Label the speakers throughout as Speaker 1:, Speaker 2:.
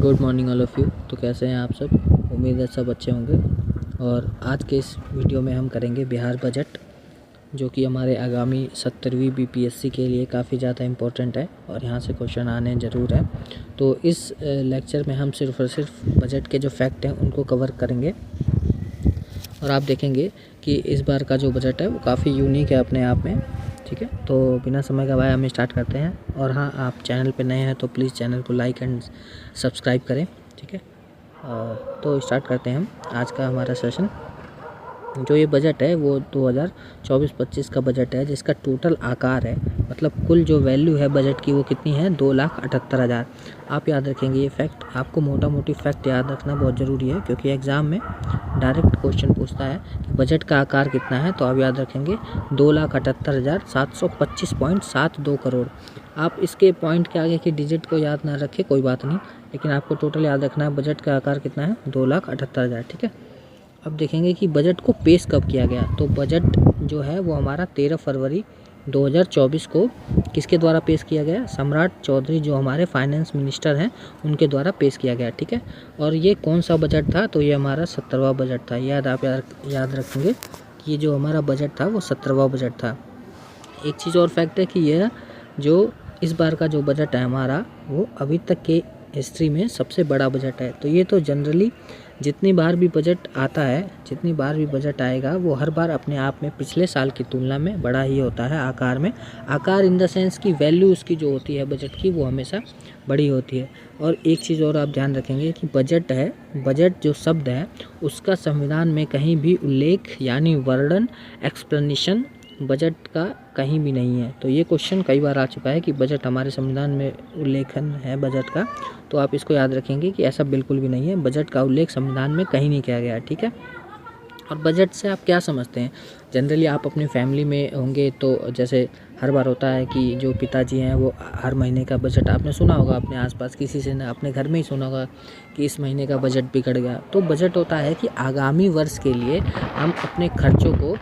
Speaker 1: Good morning all of you. तो कैसे हैं आप सब? उम्मीद है सब अच्छे होंगे। और आज के इस वीडियो में हम करेंगे बिहार बजट, जो कि हमारे आगामी 70वीं बीपीएससी के लिए काफ़ी ज़्यादा इम्पोर्टेंट है और यहाँ से क्वेश्चन आने ज़रूर हैं। तो इस लेक्चर में हम सिर्फ़ और सिर्फ बजट के जो फैक्ट हैं उनको कवर करेंगे और आप देखेंगे कि इस बार का जो बजट है वो काफ़ी यूनिक है अपने आप में। ठीक है, तो बिना समय गवाए हम स्टार्ट करते हैं। और हाँ, आप चैनल पे नए हैं तो प्लीज़ चैनल को लाइक एंड सब्सक्राइब करें। ठीक है, तो स्टार्ट करते हैं हम आज का हमारा सेशन। जो ये बजट है वो 2024-25 का बजट है, जिसका टोटल आकार है, मतलब कुल जो वैल्यू है बजट की वो कितनी है, 2,78,000। आप याद रखेंगे ये फैक्ट। आपको मोटा मोटी फैक्ट याद रखना बहुत ज़रूरी है, क्योंकि एग्ज़ाम में डायरेक्ट क्वेश्चन पूछता है कि बजट का आकार कितना है। तो आप याद रखेंगे 2,78,725.72 करोड़। आप इसके पॉइंट के आगे की डिजिट को याद ना रखें, कोई बात नहीं, लेकिन आपको टोटल याद रखना है बजट का आकार कितना है, 2,78,000। ठीक है, अब देखेंगे कि बजट को पेश कब किया गया। तो बजट जो है वो हमारा 13 फरवरी 2024 को किसके द्वारा पेश किया गया? सम्राट चौधरी, जो हमारे फाइनेंस मिनिस्टर हैं, उनके द्वारा पेश किया गया। ठीक है, और ये कौन सा बजट था? तो ये हमारा 70वां बजट था। याद रखेंगे कि ये जो हमारा बजट था वो 70वां बजट था। एक चीज़ और फैक्ट है कि यह जो इस बार का जो बजट है हमारा, वो अभी तक के हिस्ट्री में सबसे बड़ा बजट है। तो ये तो जनरली जितनी बार भी बजट आता है, जितनी बार भी बजट आएगा, वो हर बार अपने आप में पिछले साल की तुलना में बड़ा ही होता है आकार में। आकार इन द सेंस की वैल्यू उसकी जो होती है बजट की, वो हमेशा बड़ी होती है। और एक चीज़ और आप ध्यान रखेंगे कि बजट है, बजट जो शब्द है उसका संविधान में कहीं भी उल्लेख यानी वर्णन, एक्सप्लेनेशन बजट का कहीं भी नहीं है। तो ये क्वेश्चन कई बार आ चुका है कि बजट हमारे संविधान में उल्लेखन है बजट का, तो आप इसको याद रखेंगे कि ऐसा बिल्कुल भी नहीं है। बजट का उल्लेख संविधान में कहीं नहीं किया गया है। ठीक है, और बजट से आप क्या समझते हैं? जनरली आप अपनी फैमिली में होंगे तो जैसे हर बार होता है कि जो पिताजी हैं वो हर महीने का बजट आपने सुना होगा, अपने आसपास किसी से, ना अपने घर में ही सुना होगा कि इस महीने का बजट बिगड़ गया। तो बजट होता है कि आगामी वर्ष के लिए हम अपने खर्चों को,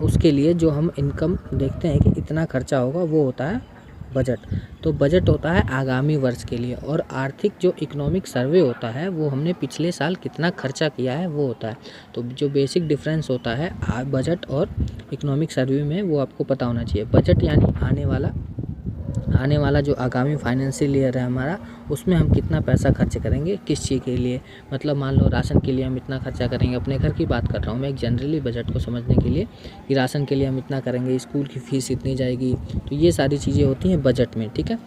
Speaker 1: उसके लिए जो हम इनकम देखते हैं कि इतना खर्चा होगा, वो होता है बजट। तो बजट होता है आगामी वर्ष के लिए। और आर्थिक जो इकोनॉमिक सर्वे होता है वो हमने पिछले साल कितना खर्चा किया है वो होता है। तो जो बेसिक डिफरेंस होता है बजट और इकोनॉमिक सर्वे में, वो आपको पता होना चाहिए। बजट यानी आने वाला जो आगामी फाइनेंशियल ईयर है हमारा, उसमें हम कितना पैसा खर्च करेंगे किस चीज़ के लिए। मतलब मान लो राशन के लिए हम इतना खर्चा करेंगे, अपने घर की बात कर रहा हूँ मैं, एक जनरली बजट को समझने के लिए, कि राशन के लिए हम इतना करेंगे, स्कूल की फ़ीस इतनी जाएगी। तो ये सारी चीज़ें होती हैं बजट में। ठीक है,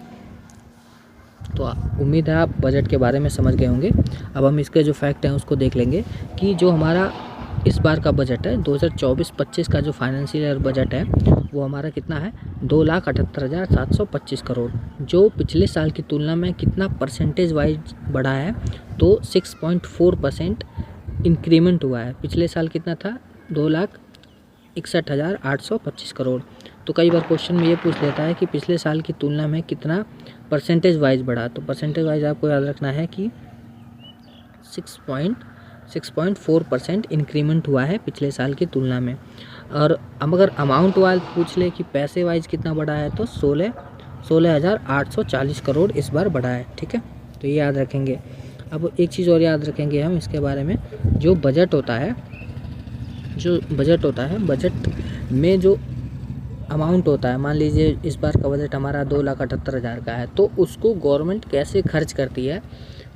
Speaker 1: तो उम्मीद है आप बजट के बारे में समझ गए होंगे। अब हम इसके जो फैक्ट हैं उसको देख लेंगे कि जो हमारा इस बार का बजट है 2024-25 का जो फाइनेंशियल ईयर बजट है वो हमारा कितना है, 2,78,725 करोड़, जो पिछले साल की तुलना में कितना परसेंटेज वाइज बढ़ा है, तो 6.4% इंक्रीमेंट हुआ है। पिछले साल कितना था, 2,61,825 करोड़। तो कई बार क्वेश्चन में ये पूछ लेता है कि पिछले साल की तुलना में कितना परसेंटेज वाइज बढ़ा। तो परसेंटेज वाइज आपको याद रखना है कि 6.4% इंक्रीमेंट हुआ है पिछले साल की तुलना में। और अब अगर अमाउंट वाइज पूछ ले कि पैसे वाइज कितना बढ़ा है, तो 16,840 करोड़ इस बार बढ़ा है। ठीक है, तो ये याद रखेंगे। अब एक चीज़ और याद रखेंगे हम इसके बारे में, जो बजट होता है, बजट में जो अमाउंट होता है, मान लीजिए इस बार का बजट हमारा 2,78,000 का है, तो उसको गवर्नमेंट कैसे खर्च करती है।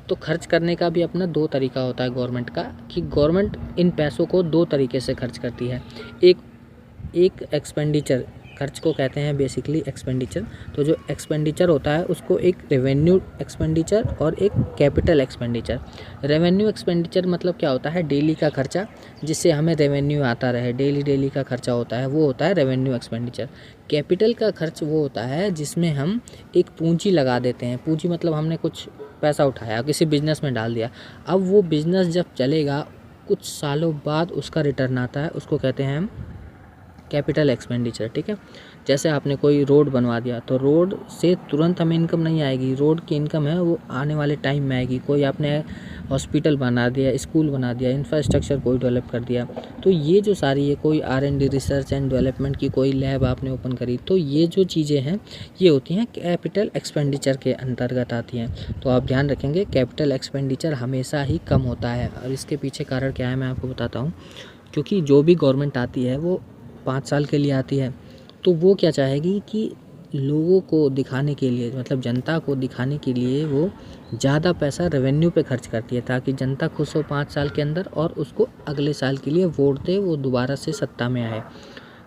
Speaker 1: तो खर्च करने का भी अपना दो तरीका होता है गवर्नमेंट का, कि गवर्नमेंट इन पैसों को दो तरीके से खर्च करती है। एक एक्सपेंडिचर, खर्च को कहते हैं बेसिकली एक्सपेंडिचर। तो जो एक्सपेंडिचर होता है उसको एक रेवेन्यू एक्सपेंडिचर और एक कैपिटल एक्सपेंडिचर। रेवेन्यू एक्सपेंडिचर मतलब क्या होता है, डेली का खर्चा, जिससे हमें रेवेन्यू आता रहे, डेली का खर्चा होता है, वो होता है रेवेन्यू एक्सपेंडिचर। कैपिटल का खर्च वो होता है जिसमें हम एक पूंजी लगा देते हैं। पूंजी मतलब हमने कुछ पैसा उठाया, किसी बिजनेस में डाल दिया, अब वो बिजनेस जब चलेगा कुछ सालों बाद उसका रिटर्न आता है, उसको कहते हैं हम कैपिटल एक्सपेंडिचर। ठीक है, जैसे आपने कोई रोड बनवा दिया तो रोड से तुरंत हमें इनकम नहीं आएगी, रोड की इनकम है वो आने वाले टाइम में आएगी। कोई आपने हॉस्पिटल बना दिया, स्कूल बना दिया, इंफ्रास्ट्रक्चर कोई डेवलप कर दिया, तो ये जो सारी है, कोई R&D रिसर्च एंड डेवलपमेंट की कोई लैब आपने ओपन करी, तो ये जो चीज़ें हैं ये होती हैं कैपिटल एक्सपेंडिचर के अंतर्गत आती हैं। तो आप ध्यान रखेंगे कैपिटल एक्सपेंडिचर हमेशा ही कम होता है। और इसके पीछे कारण क्या है मैं आपको बताता हूँ। क्योंकि जो भी गवर्नमेंट आती है वो 5 साल के लिए आती है, तो वो क्या चाहेगी कि लोगों को दिखाने के लिए, मतलब जनता को दिखाने के लिए वो ज़्यादा पैसा रेवेन्यू पे खर्च करती है, ताकि जनता खुश हो 5 साल के अंदर और उसको अगले साल के लिए वोट दे, वो दोबारा से सत्ता में आए।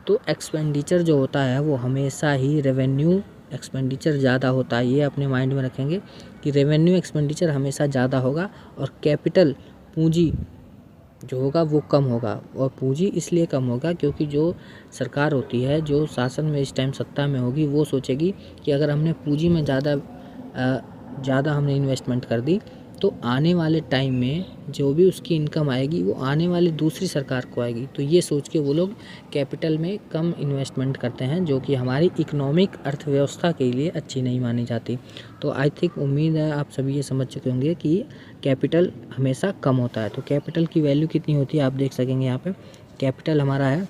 Speaker 1: तो एक्सपेंडिचर जो होता है वो हमेशा ही रेवेन्यू एक्सपेंडिचर ज़्यादा होता है। ये अपने माइंड में रखेंगे कि रेवेन्यू एक्सपेंडिचर हमेशा ज़्यादा होगा और कैपिटल पूंजी जो होगा वो कम होगा। और पूंजी इसलिए कम होगा क्योंकि जो सरकार होती है, जो शासन में इस टाइम सत्ता में होगी, वो सोचेगी कि अगर हमने पूंजी में ज़्यादा हमने इन्वेस्टमेंट कर दी तो आने वाले टाइम में जो भी उसकी इनकम आएगी वो आने वाली दूसरी सरकार को आएगी। तो ये सोच के वो लोग कैपिटल में कम इन्वेस्टमेंट करते हैं, जो कि हमारी इकोनॉमिक अर्थव्यवस्था के लिए अच्छी नहीं मानी जाती। तो आई थिंक उम्मीद है आप सभी ये समझ चुके होंगे कि कैपिटल हमेशा कम होता है। तो कैपिटल की वैल्यू कितनी होती है आप देख सकेंगे यहाँ पे। कैपिटल हमारा है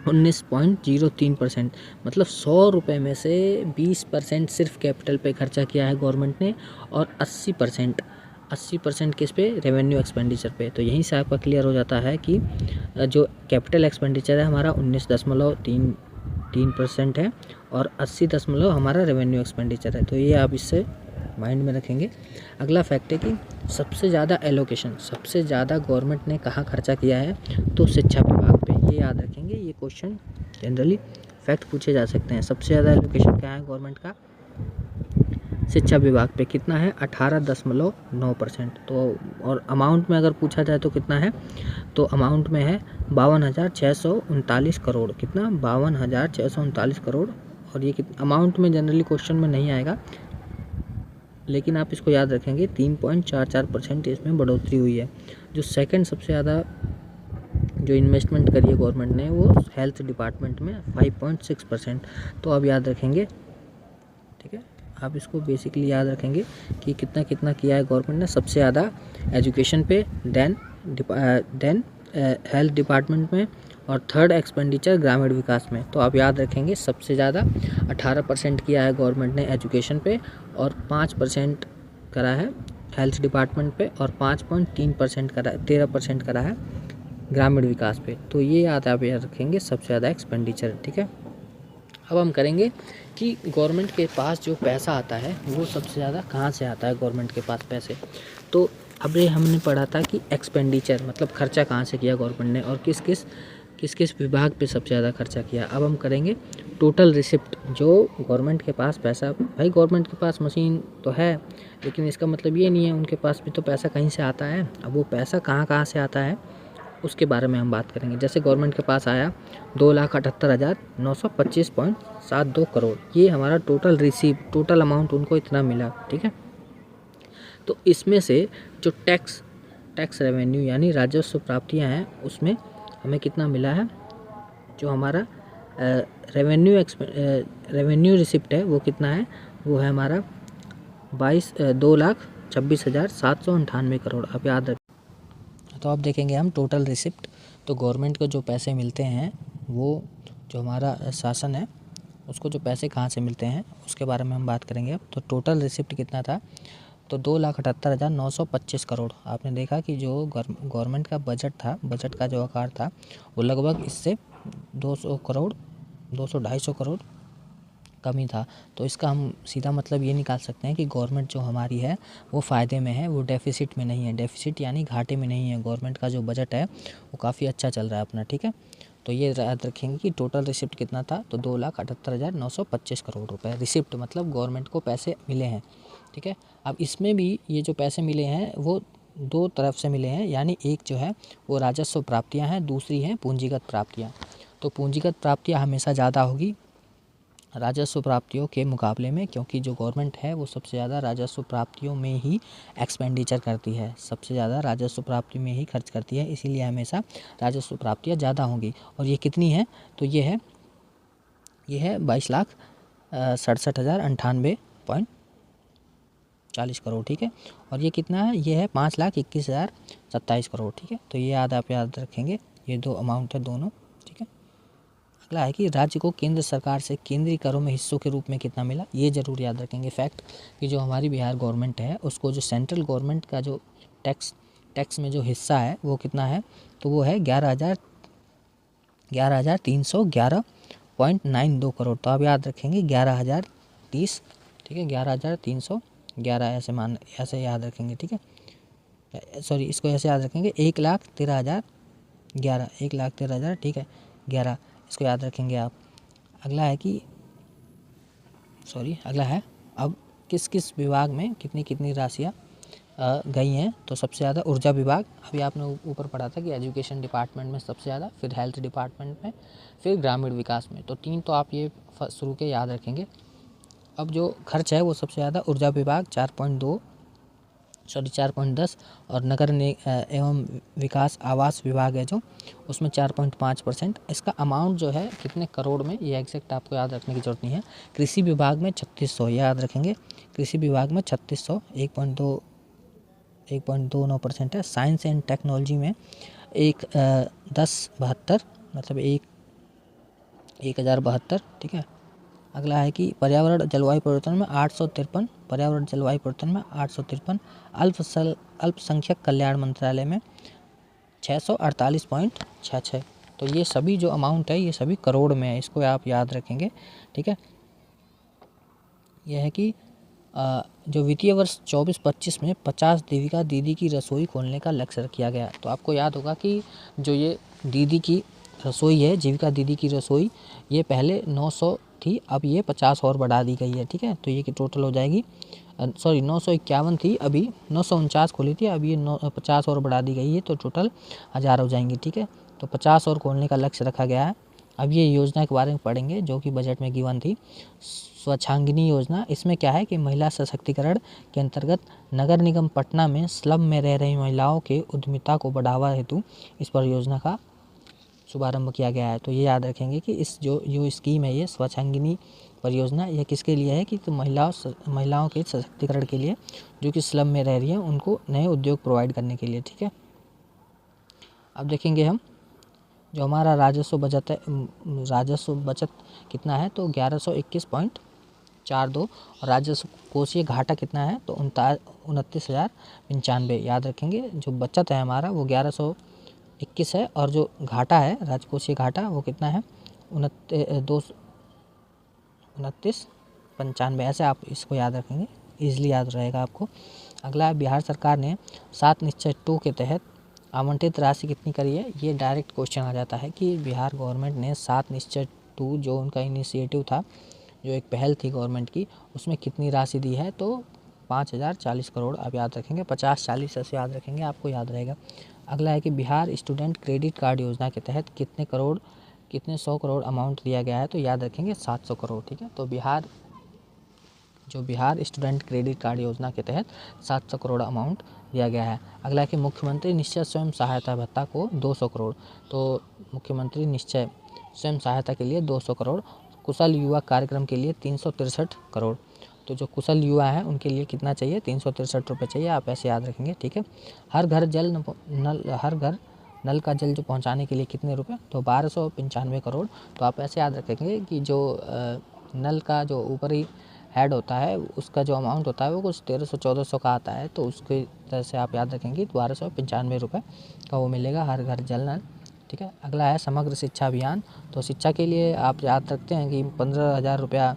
Speaker 1: 19.03%, मतलब 100 रुपये में से 20% सिर्फ कैपिटल पे खर्चा किया है गवर्नमेंट ने और 80% किस पे, रेवेन्यू एक्सपेंडिचर पे। तो यहीं से आपका क्लियर हो जाता है कि जो कैपिटल एक्सपेंडिचर है हमारा 19.33% है और 80 हमारा रेवेन्यू एक्सपेंडिचर है। तो ये आप इससे माइंड में रखेंगे। अगला फैक्ट है कि सबसे ज़्यादा एलोकेशन, सबसे ज़्यादा गवर्नमेंट ने कहाँ खर्चा किया है, तो शिक्षा विभाग पे। ये याद रखेंगे, ये क्वेश्चन जनरली फैक्ट पूछे जा सकते हैं। सबसे ज़्यादा एलोकेशन क्या है गवर्नमेंट का, शिक्षा विभाग पे कितना है, 18.9%। तो और अमाउंट में अगर पूछा जाए तो कितना है, तो अमाउंट में है 52,639 करोड़। कितना, 52,639 करोड़। और ये अमाउंट में जनरली क्वेश्चन में नहीं आएगा, लेकिन आप इसको याद रखेंगे 3.44% इसमें बढ़ोतरी हुई है। जो सेकंड सबसे ज़्यादा जो इन्वेस्टमेंट करी है गवर्नमेंट ने वो हेल्थ डिपार्टमेंट में 5.6%। तो आप याद रखेंगे, ठीक है, आप इसको बेसिकली याद रखेंगे कि कितना कितना किया है गवर्नमेंट ने। सबसे ज़्यादा एजुकेशन पे, देन हेल्थ डिपार्टमेंट में, और थर्ड एक्सपेंडिचर ग्रामीण विकास में। तो आप याद रखेंगे सबसे ज़्यादा 18% किया है गवर्नमेंट ने एजुकेशन पे और 5% करा है हेल्थ डिपार्टमेंट पे और 5.3% करा, 13% करा है ग्रामीण विकास पे। तो ये आप याद रखेंगे सबसे ज़्यादा एक्सपेंडिचर, ठीक है। अब हम करेंगे कि गवर्नमेंट के पास जो पैसा आता है वो सबसे ज़्यादा कहाँ से आता है गवर्नमेंट के पास पैसे। तो अब ये हमने पढ़ा था कि एक्सपेंडिचर मतलब खर्चा कहाँ से किया गवर्नमेंट ने और किस किस विभाग पे सबसे ज़्यादा खर्चा किया। अब हम करेंगे टोटल रिसिप्ट। जो गवर्नमेंट के पास पैसा, भाई गवर्नमेंट के पास मशीन तो है, लेकिन इसका मतलब ये नहीं है उनके पास भी तो पैसा कहीं से आता है। अब वो पैसा कहाँ से आता है उसके बारे में हम बात करेंगे। जैसे गवर्नमेंट के पास आया 2,78,925.72 करोड़, ये हमारा टोटल टोटल अमाउंट उनको इतना मिला, ठीक है। तो इसमें से जो टैक्स रेवेन्यू यानी राजस्व प्राप्तियां हैं उसमें हमें कितना मिला है, जो हमारा रेवेन्यू रिसिप्ट है वो कितना है, वो है हमारा 2,26,798 करोड़। अब याद रखें, तो अब देखेंगे हम टोटल रिसिप्ट। तो गवर्नमेंट को जो पैसे मिलते हैं वो जो हमारा शासन है उसको जो पैसे कहाँ से मिलते हैं उसके बारे में हम बात करेंगे। अब तो टोटल रिसिप्ट कितना था, तो 2,78,925 करोड़। आपने देखा कि जो गवर्नमेंट का बजट था, बजट का जो आकार था वो लगभग इससे 200-250 करोड़ कम ही था। तो इसका हम सीधा मतलब ये निकाल सकते हैं कि गवर्नमेंट जो हमारी है वो फ़ायदे में है, वो डेफिसिट में नहीं है। डेफिसिट यानी घाटे में नहीं है। गवर्नमेंट का जो बजट है वो काफ़ी अच्छा चल रहा है अपना, ठीक है। तो ये याद रखेंगे कि टोटल रिसिप्ट कितना था, तो 2,78,925 करोड़ रुपए रिसिप्ट, मतलब गवर्नमेंट को पैसे मिले हैं, ठीक है। अब इसमें भी ये जो पैसे मिले हैं वो दो तरफ से मिले हैं, यानी एक जो है वो राजस्व प्राप्तियाँ हैं, दूसरी हैं पूंजीगत प्राप्तियाँ। तो पूंजीगत प्राप्तियाँ हमेशा ज़्यादा होगी राजस्व प्राप्तियों के मुकाबले में, क्योंकि जो गवर्नमेंट है वो सबसे ज़्यादा राजस्व प्राप्तियों में ही एक्सपेंडिचर करती है, सबसे ज़्यादा राजस्व प्राप्ति में ही खर्च करती है, इसीलिए हमेशा राजस्व प्राप्तियाँ ज़्यादा होंगी। और ये कितनी है, तो ये है ये है 22,67,098.40 करोड़, ठीक है। और ये कितना है, ये है 5,21,027 करोड़, ठीक है। तो ये आप याद रखेंगे, ये दो अमाउंट है दोनों, ठीक है। अगला है कि राज्य को केंद्र सरकार से केंद्रीय करों में हिस्सों के रूप में कितना मिला, ये जरूर याद रखेंगे फैक्ट कि जो हमारी बिहार गवर्नमेंट है उसको जो सेंट्रल गवर्नमेंट का जो टैक्स में जो हिस्सा है वो कितना है, तो वो है 11,311.92 करोड़। तो आप याद रखेंगे 11,030, ठीक है, 11,311 ऐसे याद रखेंगे, ठीक है। सॉरी, इसको ऐसे याद रखेंगे 1,13,011, ठीक है, 11, इसको याद रखेंगे आप। अगला है अब किस किस विभाग में कितनी कितनी राशियाँ गई हैं। तो सबसे ज़्यादा ऊर्जा विभाग, अभी आपने ऊपर पढ़ा था कि एजुकेशन डिपार्टमेंट में सबसे ज़्यादा, फिर हेल्थ डिपार्टमेंट में, फिर ग्रामीण विकास में। तो 3 तो आप ये शुरू के याद रखेंगे। अब जो खर्च है वो सबसे ज़्यादा ऊर्जा विभाग 4.10, और नगर एवं विकास आवास विभाग है जो, उसमें 4.5%। इसका अमाउंट जो है कितने करोड़ में, ये एग्जैक्ट आपको याद रखने की जरूरत नहीं है। कृषि विभाग में 3600, याद रखेंगे, कृषि विभाग में 3600, 1.29% है। साइंस एंड टेक्नोलॉजी में 1072, मतलब 1072, ठीक है। अगला है कि पर्यावरण जलवायु परिवर्तन में 853, पर्यावरण जलवायु परिवर्तन में 853, अल्पसंख्यक कल्याण मंत्रालय में 648.66। तो ये सभी जो अमाउंट है ये सभी करोड़ में है, इसको आप याद रखेंगे, ठीक है। यह है कि जो वित्तीय वर्ष 24-25 में 50 देविका दीदी की रसोई खोलने का लक्ष्य किया गया। तो आपको याद होगा कि जो ये दीदी की रसोई है, जीविका दीदी की रसोई, ये पहले 900 थी, अब ये 50 और बढ़ा दी गई है, ठीक है। तो ये की टोटल हो जाएगी, सॉरी 951 थी, अभी 949 खोली थी, अब ये 50 और बढ़ा दी गई है, तो टोटल 1000 हो जाएंगी, ठीक है। तो 50 और खोलने का लक्ष्य रखा गया है। अब ये योजना के बारे में पढ़ेंगे जो कि बजट में गिवन थी, स्वच्छांगिनी योजना। इसमें क्या है कि महिला सशक्तिकरण के अंतर्गत नगर निगम पटना में स्लम में रह रही महिलाओं के उद्यमिता को बढ़ावा हेतु इस परियोजना का शुभारंभ किया गया है। तो ये याद रखेंगे कि इस जो स्कीम है, ये स्वच्छांगिनी परियोजना, यह किसके लिए है कि तो महिलाओं के सशक्तिकरण के लिए, जो कि स्लम में रह रही है, उनको नए उद्योग प्रोवाइड करने के लिए, ठीक है। अब देखेंगे हम जो हमारा राजस्व बचत कितना है, तो 1121.42, और राजस्व कोषीय घाटा कितना है, तो 29,095। याद रखेंगे जो बचत है हमारा वो 1121 है, और जो घाटा है राजकोषीय घाटा वो कितना है, 29,95। ऐसे आप इसको याद रखेंगे, ईजिली याद रहेगा आपको। अगला है बिहार सरकार ने 7 निश्चय 2 के तहत आवंटित राशि कितनी करी है। ये डायरेक्ट क्वेश्चन आ जाता है कि बिहार गवर्नमेंट ने 7 निश्चय 2 जो उनका इनिशिएटिव था, जो एक पहल थी गवर्नमेंट की, उसमें कितनी राशि दी है, तो 5040 करोड़ आप याद रखेंगे, 50-40 ऐसे याद रखेंगे, आपको याद रहेगा। अगला है कि बिहार स्टूडेंट क्रेडिट कार्ड योजना के तहत कितने 100 करोड़ अमाउंट दिया गया है, तो याद रखेंगे 700 करोड़, ठीक है। तो बिहार स्टूडेंट क्रेडिट कार्ड योजना के तहत 700 करोड़ अमाउंट दिया गया है। अगला है कि मुख्यमंत्री निश्चय स्वयं सहायता भत्ता को 200 करोड़, तो मुख्यमंत्री निश्चय स्वयं सहायता के लिए 200 करोड़, कुशल युवा कार्यक्रम के लिए 363 करोड़। तो जो कुशल युवा हैं उनके लिए कितना चाहिए, 363 रुपये चाहिए, आप ऐसे याद रखेंगे, ठीक है। हर घर नल का जल जो पहुंचाने के लिए कितने रुपए, तो 1295 करोड़। तो आप ऐसे याद रखेंगे कि जो नल का जो ऊपरी हेड होता है उसका जो अमाउंट होता है वो कुछ 1300-1400 का आता है, तो उसके तरह से आप याद रखेंगे 1295 रुपये का वो मिलेगा हर घर जल नल, ठीक है। अगला है समग्र शिक्षा अभियान। तो शिक्षा के लिए आप याद रखते हैं कि 15,000 रुपया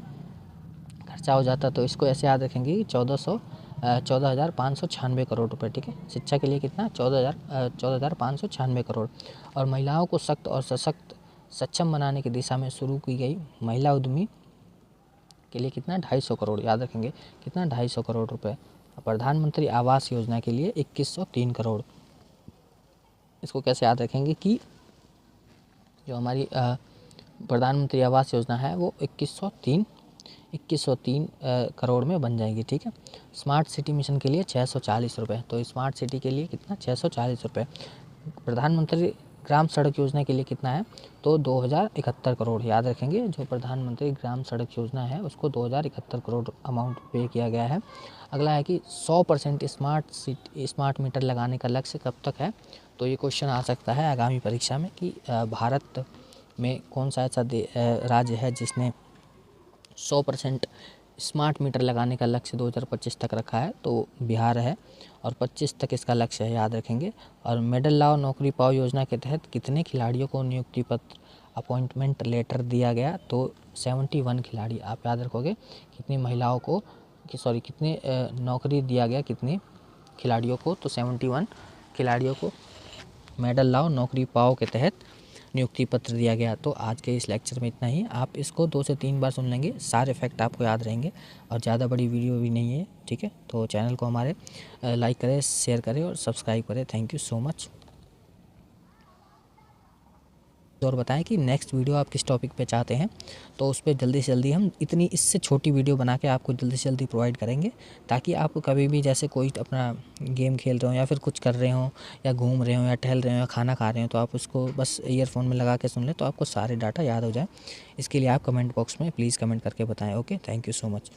Speaker 1: खर्चा हो जाता, तो इसको ऐसे याद रखेंगे कि 14,596 करोड़ रुपए, ठीक है। शिक्षा के लिए कितना, 14,596 करोड़। और महिलाओं को सख्त और सशक्त सक्षम बनाने की दिशा में शुरू की गई महिला उद्यमी के लिए कितना, 250 करोड़, याद रखेंगे कितना, 250 करोड़ रुपए। प्रधानमंत्री आवास योजना के लिए 2103 करोड़। इसको कैसे याद रखेंगे कि जो हमारी प्रधानमंत्री आवास योजना है वो 2103 करोड़ में बन जाएगी, ठीक है। स्मार्ट सिटी मिशन के लिए 640 रुपये, तो स्मार्ट सिटी के लिए कितना, 640 रुपये। प्रधानमंत्री ग्राम सड़क योजना के लिए कितना है, तो 2071 करोड़। याद रखेंगे, जो प्रधानमंत्री ग्राम सड़क योजना है उसको 2071 करोड़ अमाउंट पे किया गया है। अगला है कि 100% स्मार्ट मीटर लगाने का लक्ष्य कब तक है। तो ये क्वेश्चन आ सकता है आगामी परीक्षा में कि भारत में कौन सा ऐसा राज्य है जिसने 100% स्मार्ट मीटर लगाने का लक्ष्य 2025 तक रखा है, तो बिहार है और 25 तक इसका लक्ष्य है, याद रखेंगे। और मेडल लाओ नौकरी पाओ योजना के तहत कितने खिलाड़ियों को नियुक्ति पत्र अपॉइंटमेंट लेटर दिया गया, तो 71 खिलाड़ी। आप याद रखोगे कितनी महिलाओं को कितने नौकरी दिया गया कितने खिलाड़ियों को, तो 71 खिलाड़ियों को मेडल लाओ नौकरी पाओ के तहत नियुक्ति पत्र दिया गया। तो आज के इस लेक्चर में इतना ही। आप इसको 2 से 3 बार सुन लेंगे, सारे फैक्ट आपको याद रहेंगे और ज़्यादा बड़ी वीडियो भी नहीं है, ठीक है। तो चैनल को हमारे लाइक करें, शेयर करें और सब्सक्राइब करें। Thank you so much. और बताएं कि नेक्स्ट वीडियो आप किस टॉपिक पे चाहते हैं, तो उस पर जल्दी से जल्दी हम इतनी इससे छोटी वीडियो बना के आपको जल्दी से जल्दी प्रोवाइड करेंगे, ताकि आप कभी भी जैसे कोई अपना गेम खेल रहे हो या फिर कुछ कर रहे हो या घूम रहे हो या टहल रहे हो या खाना खा रहे हो, तो आप उसको बस ईयरफोन में लगा के सुन लें, तो आपको सारे डाटा याद हो जाए। इसके लिए आप कमेंट बॉक्स में प्लीज़ कमेंट करके बताएँ। Okay, thank you so much.